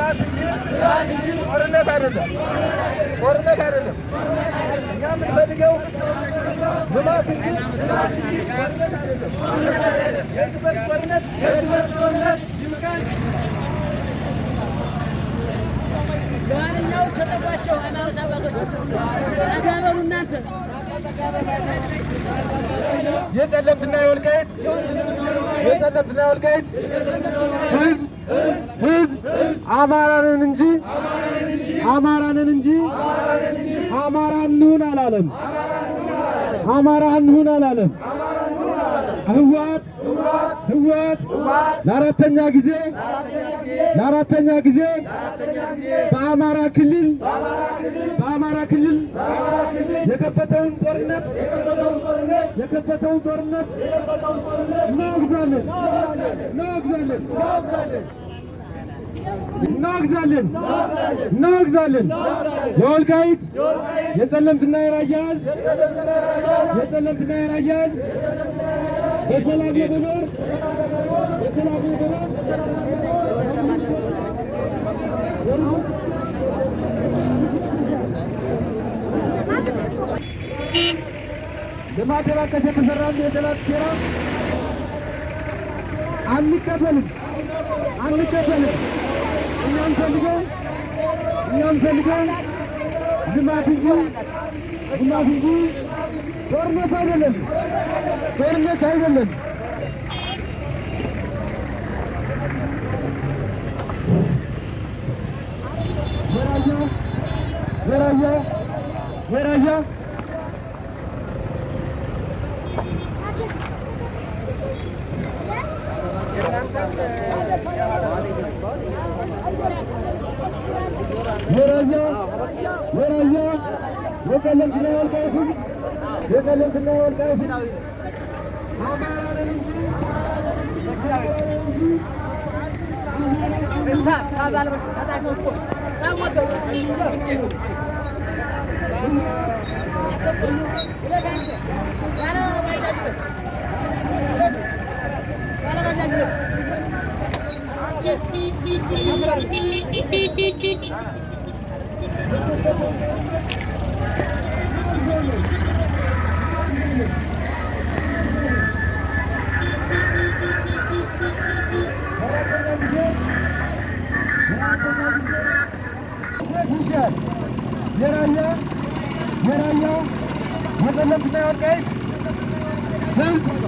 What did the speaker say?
ልማት እንጂ ጦርነት አይደለም። ጦርነት አይደለም። እኛ የምንፈልገው ልማት እንጂ ጦርነት አይደለም። የእርስ በርስ ጦርነት ይብቃን። ለማንኛውም ተጠቋቸው ሃይማኖት አባቶች አጋበሉ እናንተ የጸለምትና የወልቃይት ህዝብ አማራንን እንጂ አማራ እንሁን አላለም። ህወሓት ለአራተኛ ጊዜ በአማራ ክልል የከፈተውን ጦርነት እናወግዛለን። የወልቃይት የጸለምትና የራያ ህዝብ በሰላም ለመኖር ለማደናቀፍ የተሰራውን የጠላት ሴራ አንቀበልም። እኛም ፈልገው ልማት እንጂ ጦርነት አይደለም። ወራያ የጸለምትና የወልቃይት ህዝብ አማራንን እንጂ የራያ የጸለምትና የወልቃይት ህዝብ